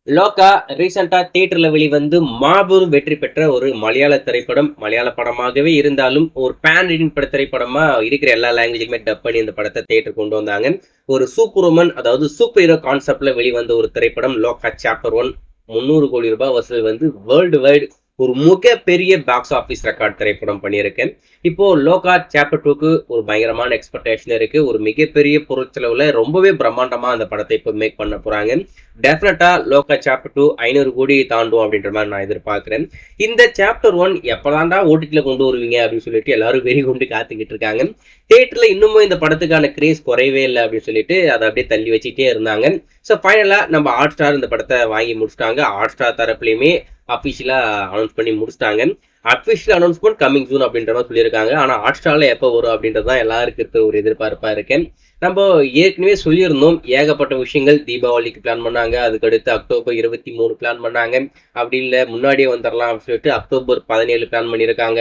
லோகா ரீசெண்டா தியேட்டர்ல வெளிவந்து மாபெரும் வெற்றி பெற்ற ஒரு மலையாள திரைப்படம். மலையாள படமாகவே இருந்தாலும் ஒரு பேன் இண்டியன் திரைப்படமா இருக்கிற எல்லா லாங்குவேஜுமே டப் பண்ணி இந்த படத்தை தியேட்டர் கொண்டு வந்தாங்க. ஒரு சூப்பர்வுமன், அதாவது சூப்பர் ஹீரோ கான்செப்ட்ல வெளிவந்த ஒரு திரைப்படம் லோகா சாப்டர் 1. 300 கோடி ரூபாய் வசூல் வந்து வேர்ல்டு வைடு ஒரு மிகப்பெரிய பாக்ஸ் ஆபீஸ் ரெக்கார்ட் திரைப்படம் பண்ணியிருக்கேன். இப்போ லோகா சாப்டர் 2க்கு ஒரு பயங்கரமான எக்ஸ்பெக்டேஷன் இருக்கு. ஒரு மிகப்பெரிய பொருட்செலவுல ரொம்பவே பிரம்மாண்டமா அந்த படத்தை இப்போ மேக் பண்ண போறாங்க. டெஃபினட்டா லோகா சாப்டர் 2 500 கோடி தாண்டும் அப்படின்ற மாதிரி நான் எதிர்பார்க்கிறேன். இந்த சாப்டர் 1 எப்பதான்டா ஓடிடில கொண்டு வருவீங்க அப்படின்னு சொல்லிட்டு எல்லாரும் வெறி கொண்டு காத்துக்கிட்டு இருக்காங்க. தியேட்டர்ல இன்னமும் இந்த படத்துக்கான கிரேஸ் குறையவே இல்லை அப்படின்னு சொல்லிட்டு அதை அப்படியே தள்ளி வச்சுட்டே இருந்தாங்க. ஸோ ஃபைனலா நம்ம ஹாட் ஸ்டார் இந்த படத்தை வாங்கி முடிச்சிட்டாங்க. ஹாட் ஸ்டார் தரப்புலையுமே அஃபிஷியலா அனௌன்ஸ் பண்ணி முடிச்சிட்டாங்க. அஃபிஷியல் அனௌன்ஸ்மெண்ட் கமிங் சூன் அப்படின்ற மாதிரி சொல்லியிருக்காங்க. ஆனா ஹாட் ஸ்டார்ல எப்போ வரும் அப்படின்றதான் எல்லாருக்கும் இருக்கிற ஒரு எதிர்பார்ப்பா இருக்கேன். நம்ம ஏற்கனவே சொல்லியிருந்தோம், ஏகப்பட்ட விஷயங்கள் தீபாவளிக்கு பிளான் பண்ணாங்க, அதுக்கடுத்து அக்டோபர் 23 பிளான் பண்ணாங்க, அப்படி இல்லை முன்னாடியே வந்துடலாம் அப்படின்னு சொல்லிட்டு அக்டோபர் 17 பிளான் பண்ணியிருக்காங்க.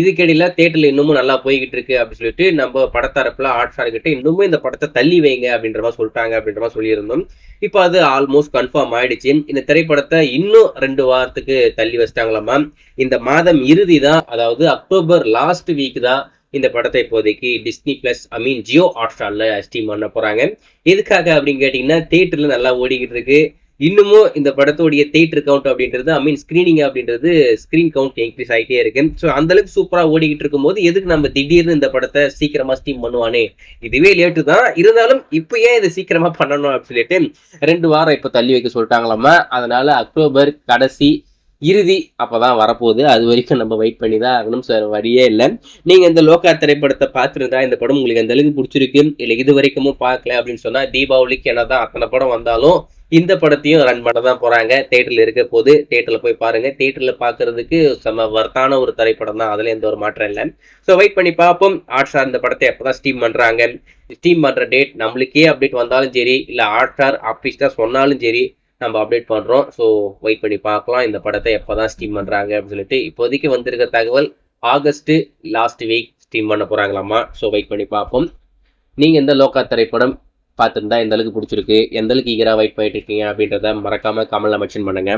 இதுக்கிடையில தேட்டர்ல இன்னமும் நல்லா போய்கிட்டு இருக்கு அப்படின்னு சொல்லிட்டு நம்ம படத்தரப்புல ஹாட் ஸ்டார் கிட்ட இன்னமும் இந்த படத்தை தள்ளி வைங்க அப்படின்ற மாதிரி சொல்லிட்டாங்க அப்படின்ற மாதிரி சொல்லியிருந்தோம். இப்போ அது ஆல்மோஸ்ட் கன்ஃபார்ம் ஆயிடுச்சு. இந்த திரைப்படத்தை இன்னும் 2 வாரத்துக்கு தள்ளி வச்சிட்டாங்களாமா. இந்த மாதம் இறுதி தான், அதாவது அக்டோபர் லாஸ்ட் வீக் தான் இந்த படத்தை இப்போதைக்கு டிஸ்னி பிளஸ் ஜியோ ஹாட் ஸ்டார்ல ஸ்ட்ரீம் பண்ண போறாங்க. எதுக்காக அப்படின்னு கேட்டீங்கன்னா, தியேட்டர்ல நல்லா ஓடிக்கிட்டு இருக்கு. இன்னமும் இந்த படத்தோடைய தியேட்டர் கவுண்ட் அப்படின்றது ஸ்கிரீனிங் அப்படின்றது ஸ்கிரீன் கவுண்ட் இன்க்ரீஸ் ஆகிட்டே இருக்கு. ஸோ அந்த அளவுக்கு சூப்பரா ஓடிக்கிட்டு இருக்கும் போது எதுக்கு நம்ம திடீர்னு இந்த படத்தை சீக்கிரமா ஸ்ட்ரீம் பண்ணுவானே, இதுவே லேட்டு தான் இருந்தாலும் இப்போ ஏன் இதை சீக்கிரமா பண்ணணும் அப்படின்னு சொல்லிட்டு 2 வாரம் இப்போ தள்ளி வைக்க சொல்லிட்டாங்களாமா. அதனால அக்டோபர் கடைசி இறுதி அப்பதான் வரப்போகுது. அது வரைக்கும் நம்ம வெயிட் பண்ணி தான் ஆகணும் சார், வழியே இல்லை. நீங்க இந்த லோகா திரைப்படத்தை பார்த்துருந்தா இந்த படம் உங்களுக்கு எந்த அளவுக்கு பிடிச்சிருக்கு, இல்லை இது வரைக்கும் பார்க்கல அப்படின்னு சொன்னா, தீபாவளிக்கு என்னதான் அத்தனை படம் வந்தாலும் இந்த படத்தையும் ரன் பண்ண தான் போறாங்க. தியேட்டர்ல இருக்க போது தியேட்டர்ல போய் பாருங்க. தியேட்டர்ல பாக்குறதுக்கு செம வர்த்தான ஒரு திரைப்படம் தான், அதுல எந்த ஒரு மாற்றம் இல்லை. ஸோ வெயிட் பண்ணி பார்ப்போம் ஹாட் ஸ்டார் இந்த படத்தை எப்பதான் ஸ்ட்ரீம் பண்றாங்க. ஸ்ட்ரீம் பண்ற டேட் நம்மளுக்கே அப்டேட் வந்தாலும் சரி, இல்லை ஹாட் ஸ்டார் அப்டேட் சொன்னாலும் சரி, நம்ம அப்டேட் பண்றோம். ஸோ வெயிட் பண்ணி பார்க்கலாம் இந்த படத்தை எப்பதான் ஸ்ட்ரீம் பண்றாங்க அப்படின்னு சொல்லிட்டு. இப்போதைக்கு வந்திருக்க தகவல் ஆகஸ்ட் லாஸ்ட் வீக் ஸ்ட்ரீம் பண்ண போறாங்களாமா. ஸோ வெயிட் பண்ணி பார்ப்போம். நீங்க எந்த லோகா திரைப்படம் பார்த்துருந்தா எந்த அளவுக்கு பிடிச்சிருக்கு, எந்த அளவுக்கு ஈகரா வெயிட் பண்ணிட்டு இருக்கீங்க அப்படின்றத மறக்காம கமெண்ட்ல மென்ஷன் பண்ணுங்க.